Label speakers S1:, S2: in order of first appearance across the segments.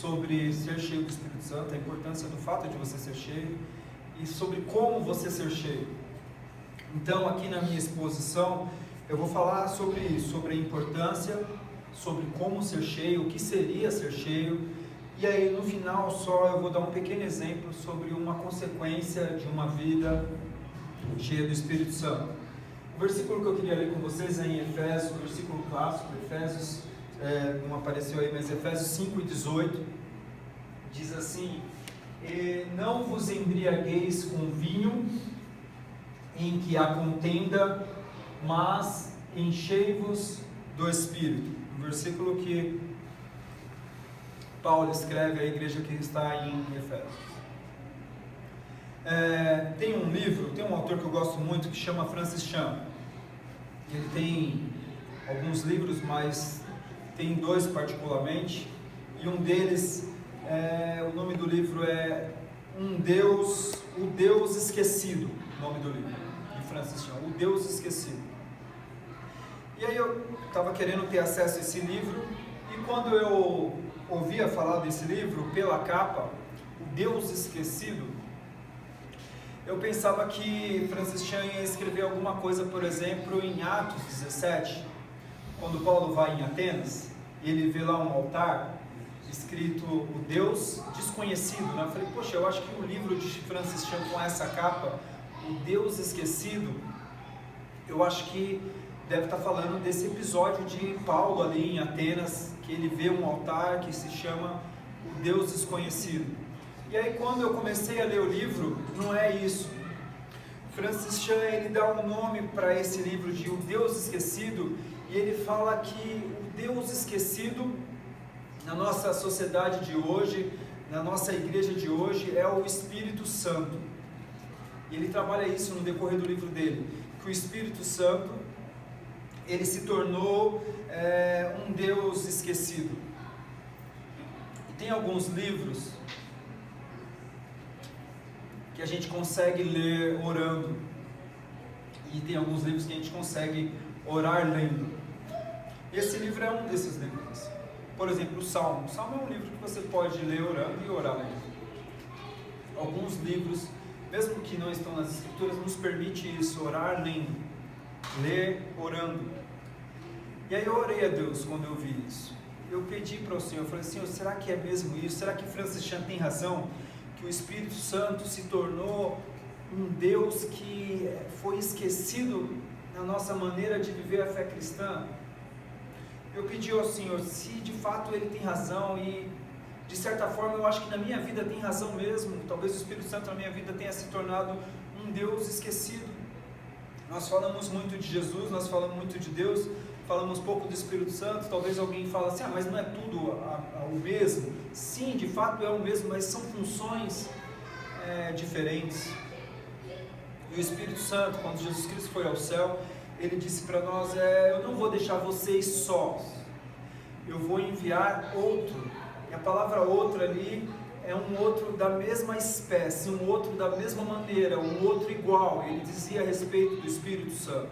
S1: sobre ser cheio do Espírito Santo, a importância do fato de você ser cheio e sobre como você ser cheio. Então, aqui na minha exposição, eu vou falar sobre isso, sobre a importância, sobre como ser cheio, o que seria ser cheio, e aí no final só eu vou dar um pequeno exemplo sobre uma consequência de uma vida cheia do Espírito Santo. O versículo que eu queria ler com vocês é em Efésios, o versículo clássico, Efésios, não apareceu aí, mas Efésios 5:18, diz assim: e não vos embriagueis com vinho, em que há contenda, mas enchei-vos do Espírito. Um versículo que Paulo escreve à igreja que está em Efésios. Tem um livro, tem um autor que eu gosto muito que chama Francis Chan. Ele tem alguns livros, mas tem dois particularmente, e um deles, o nome do livro é O Deus Esquecido, o nome do livro, de Francis Chan, O Deus Esquecido. E aí eu estava querendo ter acesso a esse livro, e quando eu ouvia falar desse livro, pela capa, O Deus Esquecido, eu pensava que Francis Chan ia escrever alguma coisa, por exemplo, em Atos 17, quando Paulo vai em Atenas, e ele vê lá um altar, escrito O Deus Desconhecido, né? Eu falei, poxa, eu acho que o livro de Francis Chan com essa capa, O Deus Esquecido, eu acho que deve estar falando desse episódio de Paulo ali em Atenas, que ele vê um altar que se chama O Deus Desconhecido. E aí quando eu comecei a ler o livro, não é isso. Francis Chan, ele dá um nome para esse livro de O Deus Esquecido, e ele fala que o Deus esquecido na nossa sociedade de hoje, na nossa igreja de hoje, é o Espírito Santo. E ele trabalha isso no decorrer do livro dele, que o Espírito Santo, ele se tornou um Deus esquecido. E tem alguns livros que a gente consegue ler orando, e tem alguns livros que a gente consegue orar lendo. Esse livro é um desses livros. Por exemplo, o Salmo. O Salmo é um livro que você pode ler orando e orar lendo. Alguns livros, mesmo que não estão nas Escrituras, nos permite isso, orar lendo, ler orando. E aí eu orei a Deus quando eu vi isso. Eu pedi para o Senhor, eu falei, Senhor, será que é mesmo isso? Será que Francis Chan tem razão? Que o Espírito Santo se tornou um Deus que foi esquecido na nossa maneira de viver a fé cristã? Eu pedi ao Senhor, se de fato Ele tem razão, e de certa forma eu acho que na minha vida tem razão mesmo, talvez o Espírito Santo na minha vida tenha se tornado um Deus esquecido. Nós falamos muito de Jesus, nós falamos muito de Deus, falamos pouco do Espírito Santo. Talvez alguém fale assim, mas não é tudo o mesmo? Sim, de fato é o mesmo, mas são funções diferentes. E o Espírito Santo, quando Jesus Cristo foi ao céu, Ele disse para nós, eu não vou deixar vocês sós, eu vou enviar outro. E a palavra outro ali é um outro da mesma espécie, um outro da mesma maneira, um outro igual. Ele dizia a respeito do Espírito Santo.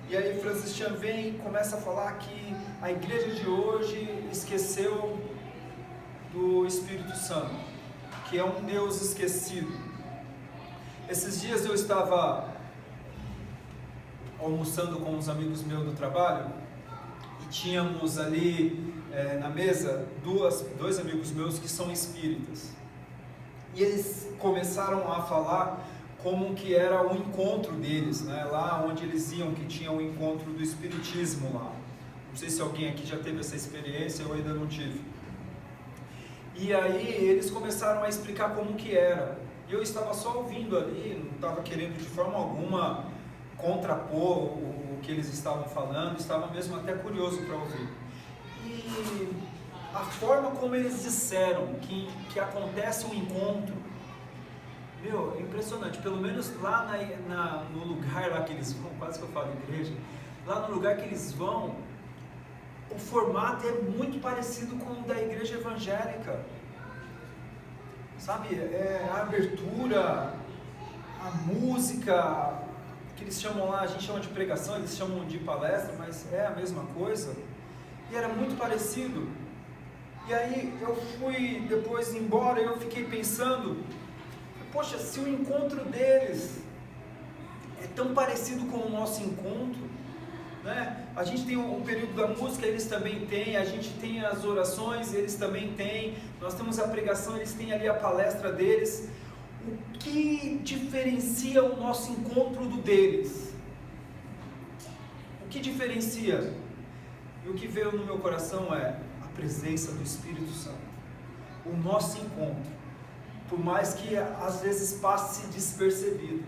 S1: E aí Francis Chan vem e começa a falar que a igreja de hoje esqueceu do Espírito Santo, que é um Deus esquecido. Esses dias eu estava almoçando com uns amigos meus do trabalho, e tínhamos ali na mesa dois amigos meus que são espíritas, e eles começaram a falar como que era o encontro deles, né? Lá onde eles iam, que tinha o encontro do espiritismo lá. Não sei se alguém aqui já teve essa experiência, eu ainda não tive. E aí eles começaram a explicar como que era. Eu estava só ouvindo ali, não estava querendo de forma alguma contrapor o que eles estavam falando, estava mesmo até curioso para ouvir. E a forma como eles disseram que acontece um encontro, é impressionante. Pelo menos lá no lugar lá que eles vão, quase que eu falo igreja, lá no lugar que eles vão, o formato é muito parecido com o da igreja evangélica, sabe? A abertura, a música, que eles chamam lá, a gente chama de pregação, eles chamam de palestra, mas é a mesma coisa, e era muito parecido. E aí eu fui depois embora e eu fiquei pensando, poxa, se o encontro deles é tão parecido com o nosso encontro, né? A gente tem o período da música, eles também têm, a gente tem as orações, eles também têm, nós temos a pregação, eles têm ali a palestra deles. O que diferencia o nosso encontro do deles? O que diferencia? E o que veio no meu coração é a presença do Espírito Santo. O nosso encontro, por mais que às vezes passe despercebido,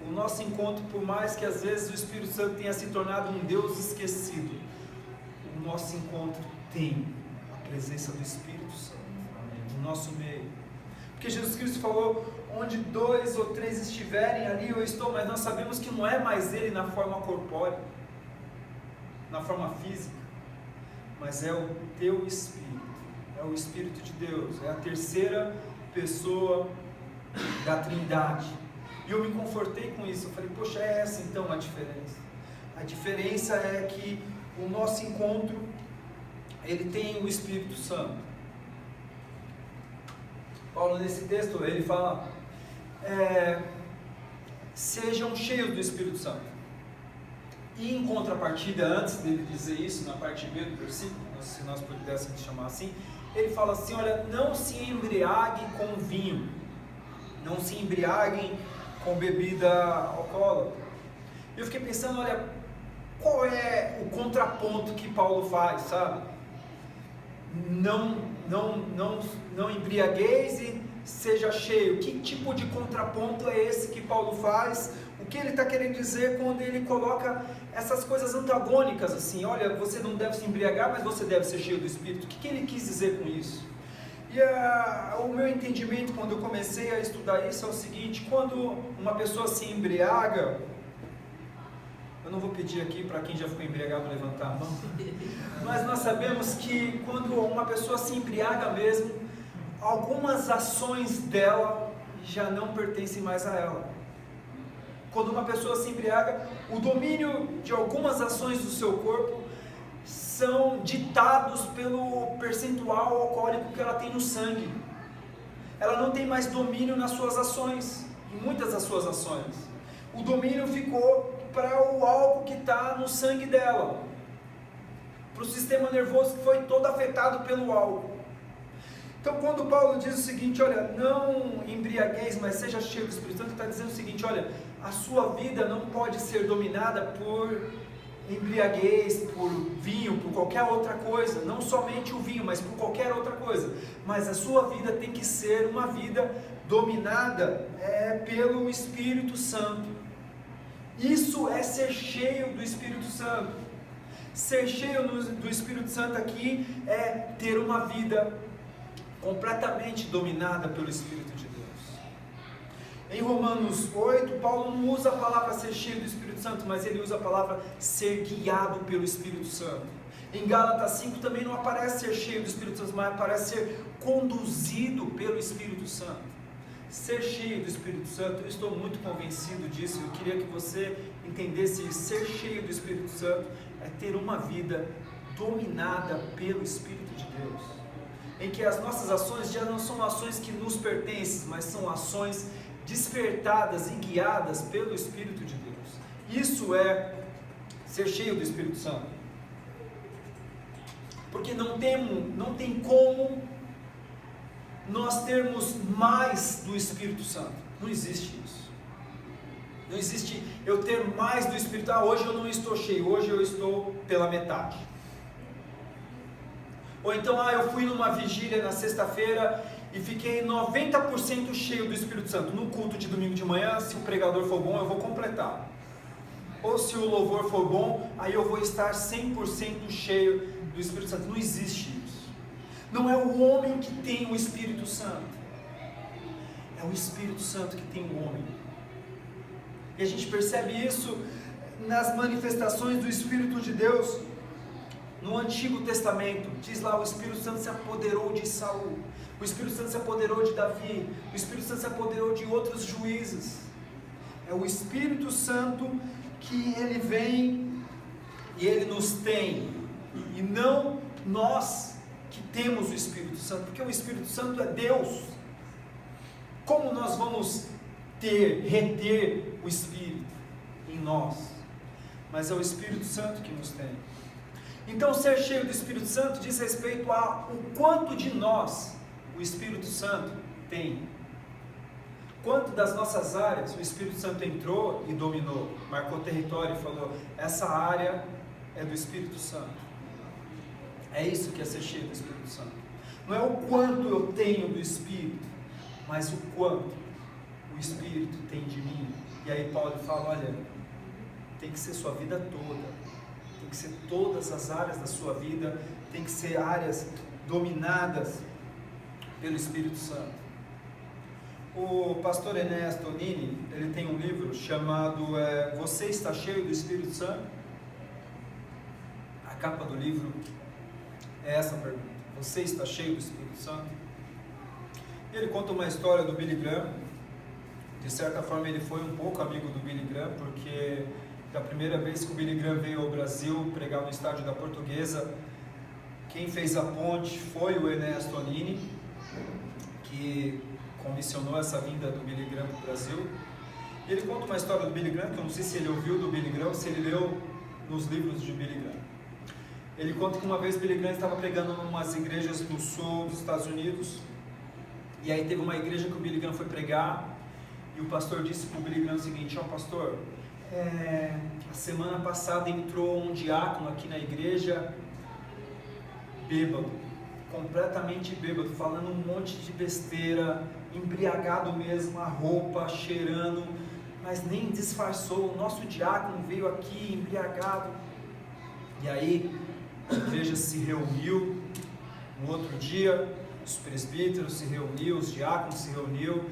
S1: o nosso encontro, por mais que às vezes o Espírito Santo tenha se tornado um Deus esquecido, o nosso encontro tem a presença do Espírito Santo no nosso meio. Porque Jesus Cristo falou, onde 2 ou 3 estiverem, ali eu estou, mas nós sabemos que não é mais Ele na forma corpórea, na forma física, mas é o teu Espírito, é o Espírito de Deus, é a terceira pessoa da Trindade. E eu me confortei com isso, eu falei, poxa, é essa então a diferença. A diferença é que o nosso encontro, ele tem o Espírito Santo. Paulo nesse texto, ele fala, sejam cheios do Espírito Santo. E em contrapartida, antes dele dizer isso, na parte B do versículo, se nós pudéssemos chamar assim, ele fala assim, olha, não se embriaguem com vinho, não se embriaguem com bebida alcoólica. Eu fiquei pensando, olha, qual é o contraponto que Paulo faz, sabe? Não embriagueis e seja cheio. Que tipo de contraponto é esse que Paulo faz? O que ele está querendo dizer quando ele coloca essas coisas antagônicas assim? Olha, você não deve se embriagar, mas você deve ser cheio do Espírito. O que ele quis dizer com isso? E o meu entendimento quando eu comecei a estudar isso é o seguinte: quando uma pessoa se embriaga, eu não vou pedir aqui para quem já ficou embriagado levantar a mão, mas nós sabemos que quando uma pessoa se embriaga mesmo, algumas ações dela já não pertencem mais a ela. Quando uma pessoa se embriaga, o domínio de algumas ações do seu corpo são ditados pelo percentual alcoólico que ela tem no sangue. Ela não tem mais domínio nas suas ações, em muitas das suas ações. O domínio ficou para o álcool que está no sangue dela, para o sistema nervoso que foi todo afetado pelo álcool. Então quando Paulo diz o seguinte, olha, não embriagueis, mas seja cheio do Espírito Santo, ele está dizendo o seguinte, olha, a sua vida não pode ser dominada por embriaguez, por vinho, por qualquer outra coisa, não somente o vinho, mas por qualquer outra coisa, mas a sua vida tem que ser uma vida dominada pelo Espírito Santo. Isso é ser cheio do Espírito Santo. Ser cheio do Espírito Santo aqui é ter uma vida completamente dominada pelo Espírito de Deus. Em Romanos 8, Paulo não usa a palavra ser cheio do Espírito Santo, mas ele usa a palavra ser guiado pelo Espírito Santo. Em Gálatas 5 também não aparece ser cheio do Espírito Santo, mas aparece ser conduzido pelo Espírito Santo. Ser cheio do Espírito Santo, eu estou muito convencido disso, eu queria que você entendesse isso. Ser cheio do Espírito Santo é ter uma vida dominada pelo Espírito de Deus, em que as nossas ações já não são ações que nos pertencem, mas são ações despertadas e guiadas pelo Espírito de Deus. Isso é ser cheio do Espírito Santo. Porque não tem como nós termos mais do Espírito Santo. Não existe isso. Não existe eu ter mais do Espírito. Hoje eu não estou cheio, hoje eu estou pela metade. Ou então, eu fui numa vigília na sexta-feira e fiquei 90% cheio do Espírito Santo. No culto de domingo de manhã, se o pregador for bom, eu vou completar. Ou se o louvor for bom, aí eu vou estar 100% cheio do Espírito Santo. Não existe isso. Não é o homem que tem o Espírito Santo. É o Espírito Santo que tem o homem. E a gente percebe isso nas manifestações do Espírito de Deus. No Antigo Testamento, diz lá, o Espírito Santo se apoderou de Saul, o Espírito Santo se apoderou de Davi, o Espírito Santo se apoderou de outros juízes. É o Espírito Santo que ele vem e ele nos tem, e não nós que temos o Espírito Santo? Porque o Espírito Santo é Deus. Como nós vamos reter o Espírito em nós? Mas é o Espírito Santo que nos tem. Então, ser cheio do Espírito Santo diz respeito ao quanto de nós o Espírito Santo tem. Quanto das nossas áreas o Espírito Santo entrou e dominou, marcou território e falou: essa área é do Espírito Santo. É isso que é ser cheio do Espírito Santo. Não é o quanto eu tenho do Espírito, mas o quanto o Espírito tem de mim. E aí Paulo fala: olha, tem que ser sua vida toda, tem que ser todas as áreas da sua vida, tem que ser áreas dominadas pelo Espírito Santo. O pastor Enéas Tonini, ele tem um livro chamado Você está cheio do Espírito Santo? A capa do livro é essa pergunta: você está cheio do Espírito Santo? E ele conta uma história do Billy Graham. De certa forma ele foi um pouco amigo do Billy Graham, porque da primeira vez que o Billy Graham veio ao Brasil pregar no estádio da Portuguesa, quem fez a ponte foi o Enéas Tonini, que comissionou essa vinda do Billy Graham para o Brasil. E ele conta uma história do Billy Graham, que eu não sei se ele ouviu do Billy Graham, se ele leu nos livros de Billy Graham. Ele conta que uma vez Billy Graham estava pregando em umas igrejas no sul dos Estados Unidos, e aí teve uma igreja que o Billy Graham foi pregar, e o pastor disse para o Billy Graham o seguinte: ó pastor, a semana passada entrou um diácono aqui na igreja, bêbado, completamente bêbado, falando um monte de besteira, embriagado mesmo, a roupa cheirando, mas nem disfarçou. O nosso diácono veio aqui embriagado. E aí a igreja se reuniu no outro dia, os presbíteros se reuniu, os diáconos se reuniu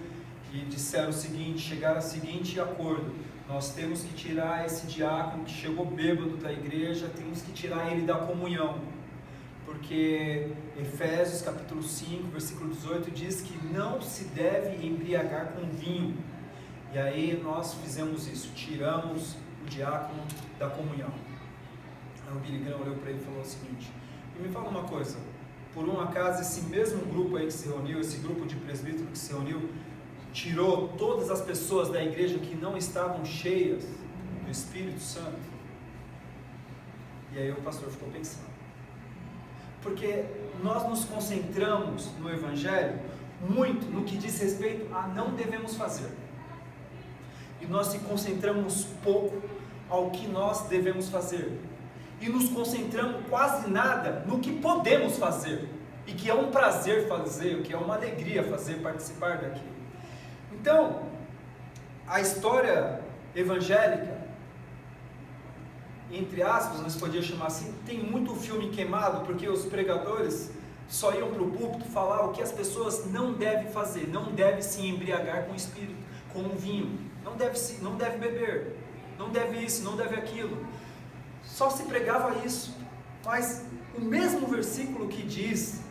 S1: e disseram o seguinte, chegaram ao seguinte acordo: nós temos que tirar esse diácono que chegou bêbado da igreja, temos que tirar ele da comunhão, porque Efésios capítulo 5, versículo 18 diz que não se deve embriagar com vinho. E aí nós fizemos isso, tiramos o diácono da comunhão. Aí o Billy Graham olhou para ele e falou o seguinte: e me fala uma coisa, por um acaso esse mesmo grupo aí que se reuniu, esse grupo de presbítero que se reuniu, tirou todas as pessoas da igreja que não estavam cheias do Espírito Santo? E aí o pastor ficou pensando, porque nós nos concentramos no Evangelho muito no que diz respeito a não devemos fazer, e nós se concentramos pouco ao que nós devemos fazer, e nos concentramos quase nada no que podemos fazer, e que é um prazer fazer, que é uma alegria fazer, participar daquilo. Então, a história evangélica, entre aspas, nós podíamos chamar assim, tem muito filme queimado, porque os pregadores só iam para o púlpito falar o que as pessoas não devem fazer. Não deve se embriagar com o espírito, com o vinho, não deve beber, não deve isso, não deve aquilo. Só se pregava isso. Mas o mesmo versículo que diz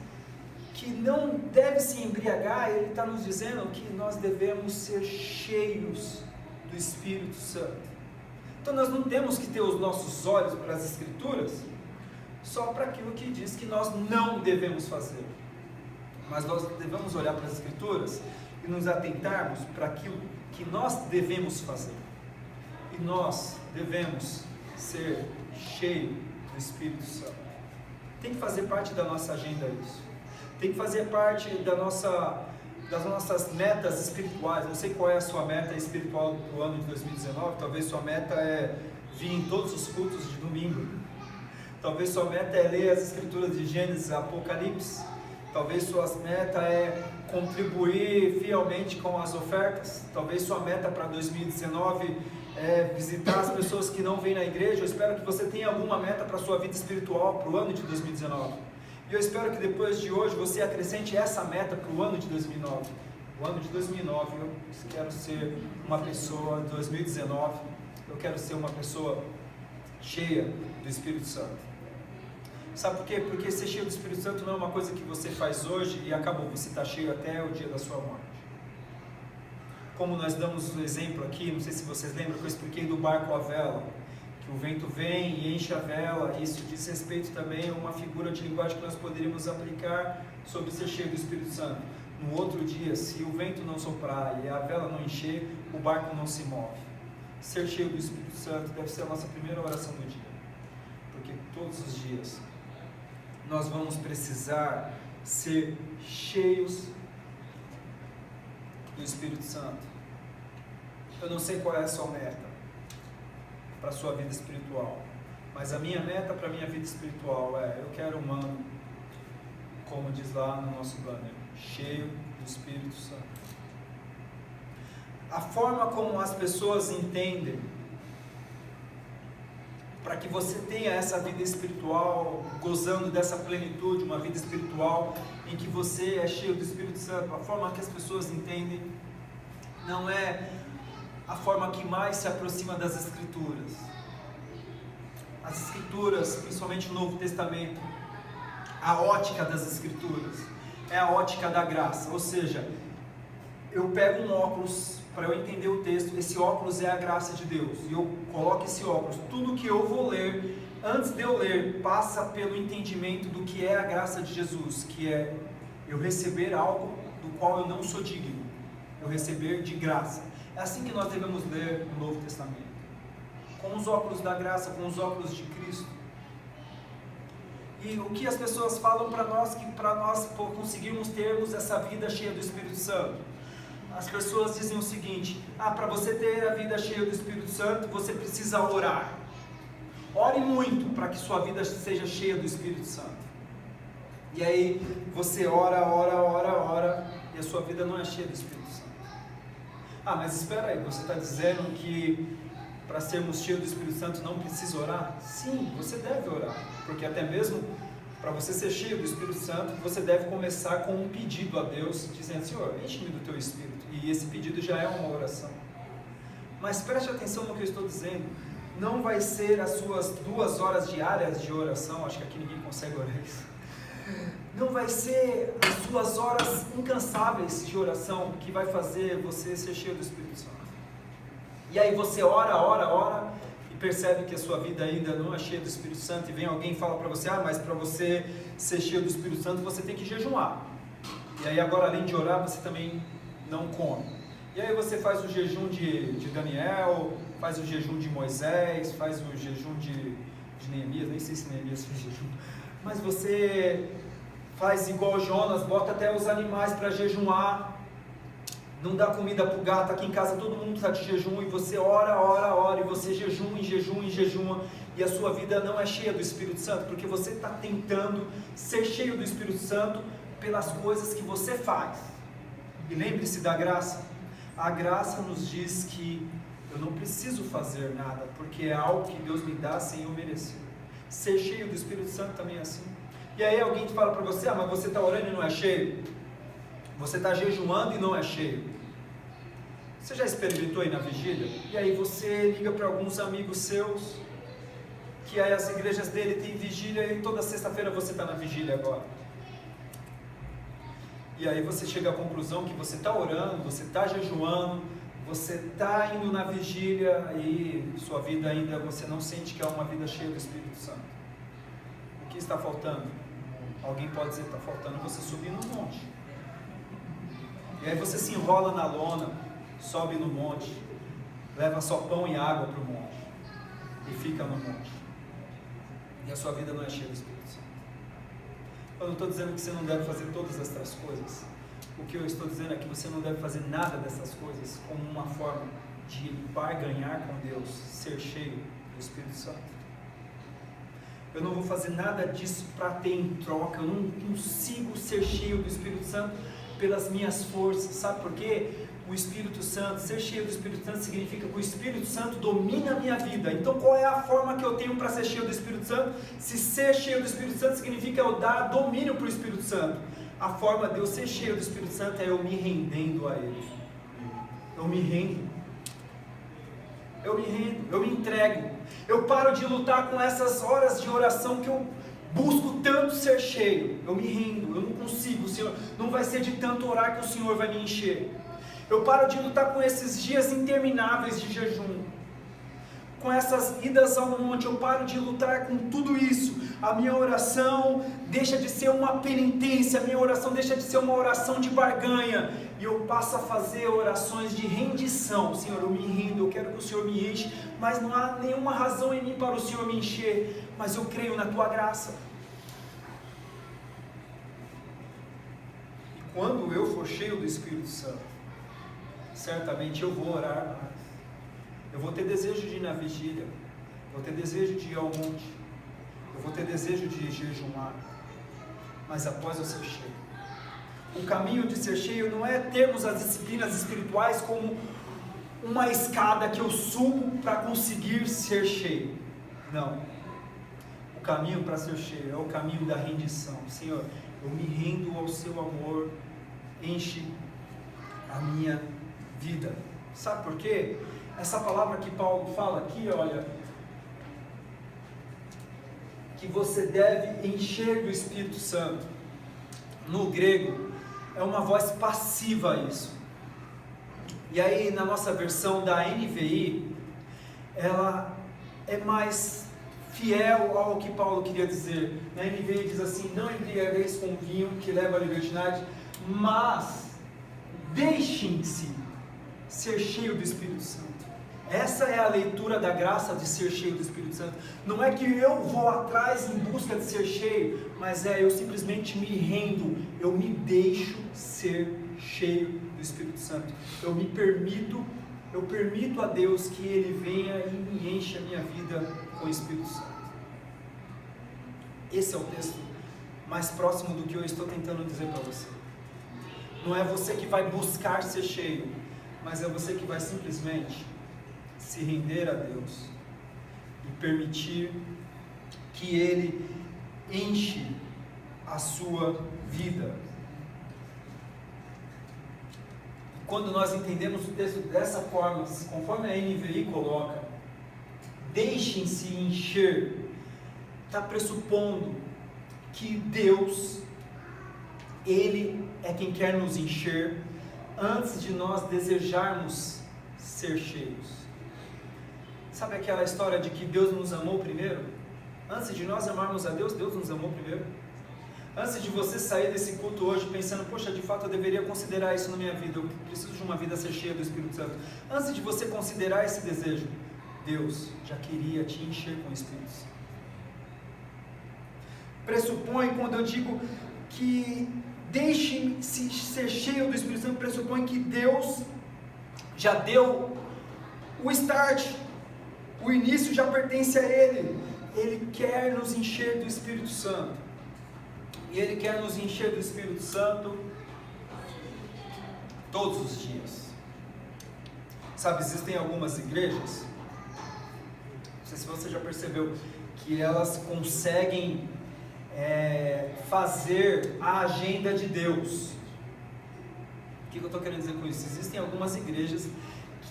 S1: que não deve se embriagar, ele está nos dizendo que nós devemos ser cheios do Espírito Santo. Então nós não temos que ter os nossos olhos para as Escrituras só para aquilo que diz que nós não devemos fazer, mas nós devemos olhar para as Escrituras e nos atentarmos para aquilo que nós devemos fazer. E nós devemos ser cheios do Espírito Santo. Tem que fazer parte da nossa agenda isso. Tem que fazer parte das nossas metas espirituais. Não sei qual é a sua meta espiritual para o ano de 2019. Talvez sua meta é vir em todos os cultos de domingo. Talvez sua meta é ler as escrituras de Gênesis, Apocalipse. Talvez sua meta é contribuir fielmente com as ofertas. Talvez sua meta para 2019 é visitar as pessoas que não vêm na igreja. Eu espero que você tenha alguma meta para a sua vida espiritual para o ano de 2019. E eu espero que depois de hoje você acrescente essa meta para o ano de 2009. O ano de 2009 eu quero ser uma pessoa, 2019, eu quero ser uma pessoa cheia do Espírito Santo. Sabe por quê? Porque ser cheio do Espírito Santo não é uma coisa que você faz hoje e acabou, você está cheio até o dia da sua morte. Como nós damos o exemplo aqui, não sei se vocês lembram que eu expliquei do barco à vela, que o vento vem e enche a vela. Isso diz respeito também a uma figura de linguagem que nós poderíamos aplicar sobre ser cheio do Espírito Santo. No outro dia, se o vento não soprar e a vela não encher, o barco não se move. Ser cheio do Espírito Santo deve ser a nossa primeira oração do dia, porque todos os dias nós vamos precisar ser cheios do Espírito Santo. Eu não sei qual é a sua meta para a sua vida espiritual, mas a minha meta para a minha vida espiritual é: eu quero um ano, como diz lá no nosso banner, cheio do Espírito Santo. A forma como as pessoas entendem, para que você tenha essa vida espiritual, gozando dessa plenitude, uma vida espiritual em que você é cheio do Espírito Santo, a forma que as pessoas entendem não é a forma que mais se aproxima das Escrituras. As Escrituras, principalmente o Novo Testamento, a ótica das Escrituras é a ótica da graça, ou seja, eu pego um óculos para eu entender o texto, esse óculos é a graça de Deus, e eu coloco esse óculos, tudo que eu vou ler, antes de eu ler, passa pelo entendimento do que é a graça de Jesus, que é eu receber algo do qual eu não sou digno, eu receber de graça. É assim que nós devemos ler o Novo Testamento, com os óculos da graça, com os óculos de Cristo. E o que as pessoas falam para nós, que para nós conseguirmos termos essa vida cheia do Espírito Santo, as pessoas dizem o seguinte: para você ter a vida cheia do Espírito Santo, você precisa orar. Ore muito para que sua vida seja cheia do Espírito Santo. E aí você ora, e a sua vida não é cheia do Espírito Santo. Mas espera aí, você está dizendo que para sermos cheios do Espírito Santo não precisa orar? Sim, você deve orar, porque até mesmo para você ser cheio do Espírito Santo, você deve começar com um pedido a Deus, dizendo: Senhor, enche-me do teu Espírito. E esse pedido já é uma oração. Mas preste atenção no que eu estou dizendo. Não vai ser as suas 2 horas diárias de oração, acho que aqui ninguém consegue orar isso. Não vai ser as suas horas incansáveis de oração que vai fazer você ser cheio do Espírito Santo. E aí você ora, e percebe que a sua vida ainda não é cheia do Espírito Santo, e vem alguém e fala para você: mas para você ser cheio do Espírito Santo, você tem que jejuar. E aí agora, além de orar, você também não come. E aí você faz o jejum de Daniel, faz o jejum de Moisés, faz o jejum de Neemias, nem sei se Neemias fez jejum, mas você faz igual Jonas, bota até os animais para jejuar, não dá comida para o gato. Aqui em casa todo mundo está de jejum, e você ora, e você jejuma, e a sua vida não é cheia do Espírito Santo, porque você está tentando ser cheio do Espírito Santo pelas coisas que você faz. E lembre-se da graça. A graça nos diz que eu não preciso fazer nada, porque é algo que Deus me dá sem eu merecer. Ser cheio do Espírito Santo também é assim. E aí alguém te fala para você: mas você está orando e não é cheio? Você está jejuando e não é cheio? Você já experimentou aí na vigília? E aí você liga para alguns amigos seus, que aí as igrejas dele têm vigília, e toda sexta-feira você está na vigília agora. E aí você chega à conclusão que você está orando, você está jejuando, você está indo na vigília, e sua vida ainda, você não sente que é uma vida cheia do Espírito Santo. O que está faltando? Alguém pode dizer: está faltando você subir no monte. E aí você se enrola na lona, sobe no monte, leva só pão e água para o monte, e fica no monte. E a sua vida não é cheia do Espírito Santo. Eu não estou dizendo que você não deve fazer todas essas coisas. O que eu estou dizendo é que você não deve fazer nada dessas coisas como uma forma de barganhar com Deus, ser cheio do Espírito Santo. Eu não vou fazer nada disso para ter em troca. Eu não consigo ser cheio do Espírito Santo pelas minhas forças. Sabe por quê? O Espírito Santo, ser cheio do Espírito Santo significa que o Espírito Santo domina a minha vida. Então qual é a forma que eu tenho para ser cheio do Espírito Santo? Se ser cheio do Espírito Santo significa eu dar domínio para o Espírito Santo, a forma de eu ser cheio do Espírito Santo é eu me rendendo a Ele. Eu me rendo, eu me entrego. Eu paro de lutar com essas horas de oração que eu busco tanto ser cheio. Eu me rendo, eu não consigo, Senhor, não vai ser de tanto orar que o Senhor vai me encher. Eu paro de lutar com esses dias intermináveis de jejum. com essas idas ao monte, eu paro de lutar com tudo isso, a minha oração deixa de ser uma penitência, a minha oração deixa de ser uma oração de barganha, e eu passo a fazer orações de rendição. Senhor, eu me rendo, eu quero que o Senhor me enche, mas não há nenhuma razão em mim para o Senhor me encher, mas eu creio na Tua graça. E quando eu for cheio do Espírito Santo, certamente eu vou orar mais. Eu vou ter desejo de ir na vigília, vou ter desejo de ir ao monte, eu vou ter desejo de jejumar, mas após eu ser cheio. O caminho de ser cheio não é termos as disciplinas espirituais como uma escada que eu subo para conseguir ser cheio. Não. O caminho para ser cheio é o caminho da rendição. Senhor, eu me rendo ao seu amor, enche a minha vida. Sabe por quê? Essa palavra que Paulo fala aqui, olha, que você deve encher do Espírito Santo. No grego, é uma voz passiva isso. E aí, na nossa versão da NVI, ela é mais fiel ao que Paulo queria dizer. Na NVI diz assim: não embriagueis com vinho que leva à libertinagem, mas deixem-se ser cheio do Espírito Santo. Essa é a leitura da graça de ser cheio do Espírito Santo. Não é que eu vou atrás em busca de ser cheio, mas eu simplesmente me rendo, eu me deixo ser cheio do Espírito Santo. Eu permito a Deus que Ele venha e me encha a minha vida com o Espírito Santo. Esse é o texto mais próximo do que eu estou tentando dizer para você. Não é você que vai buscar ser cheio, mas é você que vai simplesmente se render a Deus e permitir que Ele enche a sua vida. E quando nós entendemos o texto dessa forma, conforme a NVI coloca, deixem-se encher, está pressupondo que Deus, Ele é quem quer nos encher antes de nós desejarmos ser cheios. Sabe aquela história de que Deus nos amou primeiro? Antes de nós amarmos a Deus, Deus nos amou primeiro. Antes de você sair desse culto hoje pensando, poxa, de fato eu deveria considerar isso na minha vida, eu preciso de uma vida ser cheia do Espírito Santo. Antes de você considerar esse desejo, Deus já queria te encher com o Espírito Santo. Pressupõe, quando eu digo que deixe-se ser cheio do Espírito Santo, pressupõe que Deus já deu o start. O início já pertence a Ele. Ele quer nos encher do Espírito Santo. E Ele quer nos encher do Espírito Santo todos os dias. Sabe, existem algumas igrejas, não sei se você já percebeu, que elas conseguem fazer a agenda de Deus. O que eu estou querendo dizer com isso? Existem algumas igrejas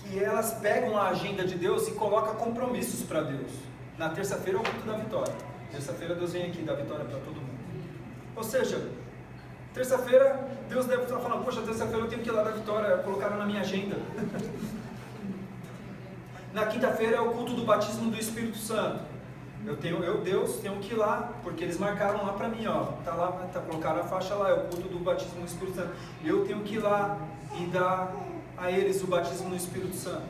S1: que elas pegam a agenda de Deus e colocam compromissos para Deus. Na terça-feira é o culto da vitória. Terça-feira Deus vem aqui dar vitória para todo mundo. Ou seja, terça-feira Deus deve estar falando, poxa, terça-feira eu tenho que ir lá dar vitória, colocaram na minha agenda. Na quinta-feira é o culto do batismo do Espírito Santo. Deus, tenho que ir lá, porque eles marcaram lá para mim, ó. Colocaram a faixa lá, é o culto do batismo do Espírito Santo. Eu tenho que ir lá e dar a eles o batismo no Espírito Santo.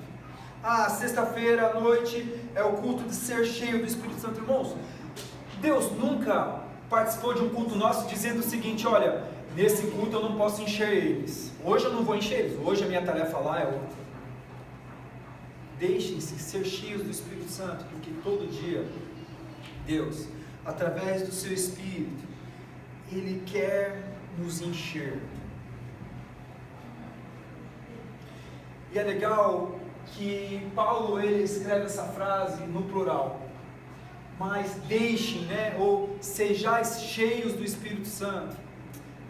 S1: Sexta-feira à noite é o culto de ser cheio do Espírito Santo. Irmãos, Deus nunca participou de um culto nosso dizendo o seguinte: olha, nesse culto eu não posso encher eles, hoje eu não vou encher eles, hoje a minha tarefa lá é outra. Deixem-se ser cheios do Espírito Santo, porque todo dia Deus, através do seu Espírito, Ele quer nos encher. E é legal que Paulo ele escreve essa frase no plural. Mas deixem, ou sejais cheios do Espírito Santo.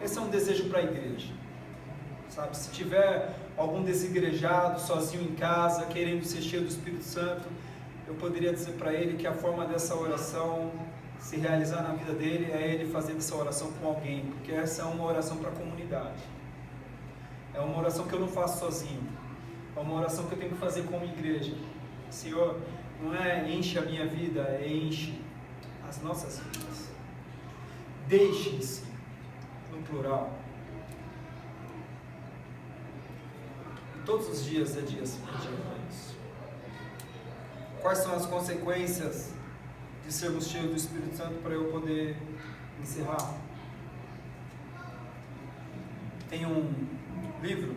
S1: Esse é um desejo para a igreja. Sabe, se tiver algum desigrejado, sozinho em casa, querendo ser cheio do Espírito Santo, eu poderia dizer para ele que a forma dessa oração se realizar na vida dele é ele fazendo essa oração com alguém, porque essa é uma oração para a comunidade. É uma oração que eu não faço sozinho. É uma oração que eu tenho que fazer como igreja. Senhor, não é enche a minha vida, é enche as nossas vidas. Deixem-se, no plural. Todos os dias é dia para isso. Quais são as consequências de sermos cheios do Espírito Santo, para eu poder encerrar? Tem um livro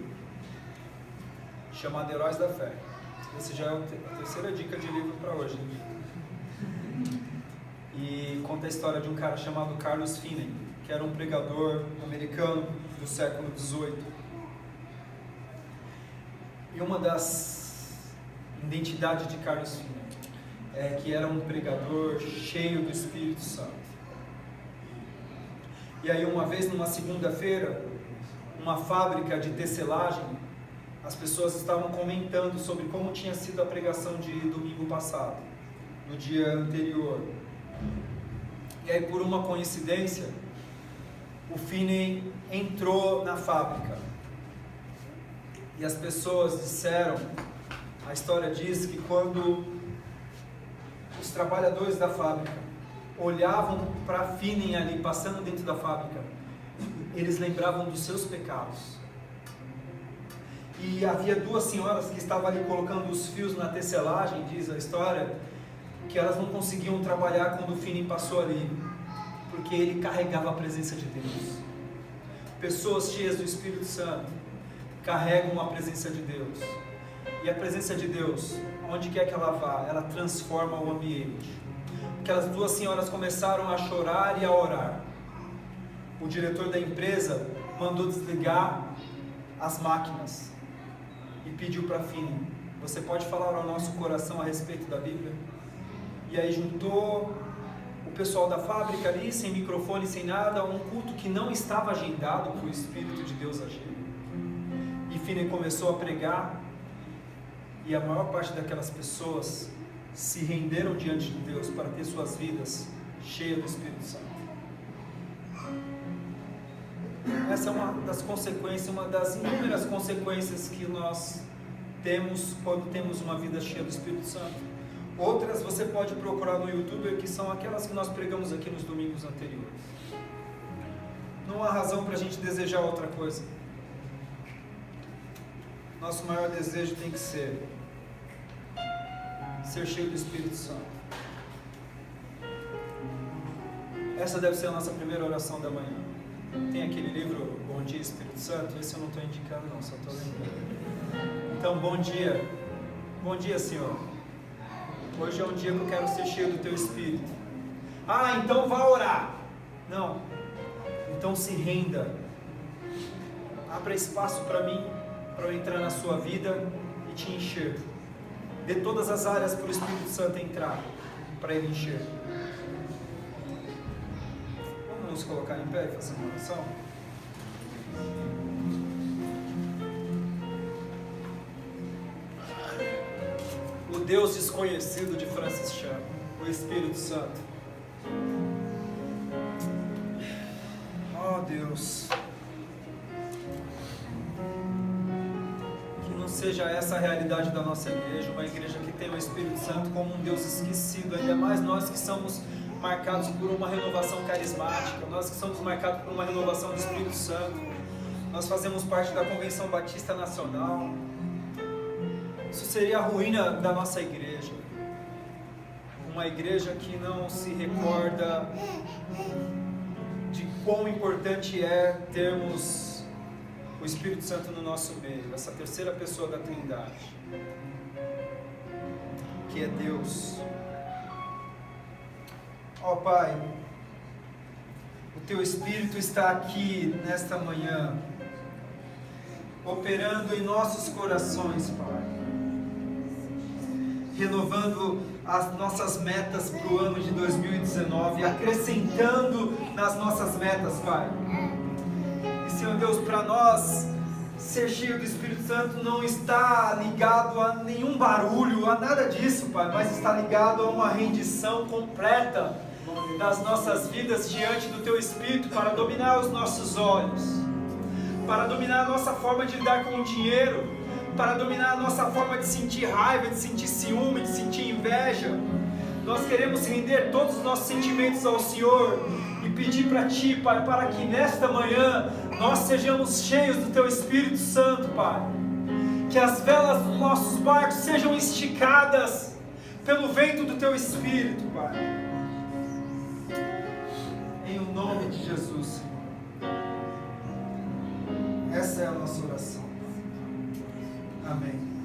S1: chamado Heróis da Fé. Esse já é a terceira dica de livro para hoje. E conta a história de um cara chamado Carlos Finney, que era um pregador americano do século XVIII. E uma das identidades de Carlos Finney é que era um pregador cheio do Espírito Santo. E aí, uma vez, numa segunda-feira, uma fábrica de tecelagem, as pessoas estavam comentando sobre como tinha sido a pregação de domingo passado, no dia anterior. E aí, por uma coincidência, o Finney entrou na fábrica. E as pessoas disseram, a história diz que quando os trabalhadores da fábrica olhavam para Finney ali, passando dentro da fábrica, eles lembravam dos seus pecados. E havia duas senhoras que estavam ali colocando os fios na tecelagem, diz a história, que elas não conseguiam trabalhar quando o Finney passou ali, porque ele carregava a presença de Deus. Pessoas cheias do Espírito Santo carregam a presença de Deus. E a presença de Deus, onde quer que ela vá, ela transforma o ambiente. Aquelas duas senhoras começaram a chorar e a orar. O diretor da empresa mandou desligar as máquinas e pediu para Finney: você pode falar ao nosso coração a respeito da Bíblia? E aí juntou o pessoal da fábrica ali, sem microfone, sem nada, um culto que não estava agendado para o Espírito de Deus agir. E Finney começou a pregar, e a maior parte daquelas pessoas se renderam diante de Deus para ter suas vidas cheias do Espírito Santo. Essa é uma das consequências, uma das inúmeras consequências que nós temos quando temos uma vida cheia do Espírito Santo. Outras você pode procurar no YouTube, que são aquelas que nós pregamos aqui nos domingos anteriores. Não há razão para a gente desejar outra coisa. Nosso maior desejo tem que ser cheio do Espírito Santo. Essa deve ser a nossa primeira oração da manhã. Tem aquele livro, Bom Dia Espírito Santo, esse eu não estou indicando não, só estou lembrando. Então, bom dia Senhor. Hoje é um dia que eu quero ser cheio do Teu Espírito. Ah, então vá orar. Não, então se renda. Abra espaço para mim, para eu entrar na sua vida e te encher. Dê todas as áreas para o Espírito Santo entrar, para Ele encher. Vamos nos colocar em pé e fazer uma oração? O Deus desconhecido de Francis Chan, o Espírito Santo. Oh Deus, que não seja essa a realidade da nossa igreja, uma igreja que tem o Espírito Santo como um Deus esquecido, ainda mais nós que somos marcados por uma renovação carismática, nós que somos marcados por uma renovação do Espírito Santo. Nós fazemos parte da Convenção Batista Nacional. Isso seria a ruína da nossa igreja. Uma igreja que não se recorda de quão importante é termos o Espírito Santo no nosso meio, essa terceira pessoa da Trindade, que é Deus. Ó Pai, o Teu Espírito está aqui nesta manhã, operando em nossos corações, Pai, renovando as nossas metas para o ano de 2019, acrescentando nas nossas metas, Pai. E Senhor Deus, para nós, ser cheio do Espírito Santo não está ligado a nenhum barulho, a nada disso, Pai, mas está ligado a uma rendição completa das nossas vidas diante do Teu Espírito, para dominar os nossos olhos, para dominar a nossa forma de lidar com o dinheiro, para dominar a nossa forma de sentir raiva, de sentir ciúme, de sentir inveja. Nós queremos render todos os nossos sentimentos ao Senhor e pedir para Ti, Pai, para que nesta manhã nós sejamos cheios do Teu Espírito Santo, Pai. Que as velas dos nossos barcos sejam esticadas pelo vento do Teu Espírito, Pai. Em o nome de Jesus, Senhor. Essa é a nossa oração. Amém.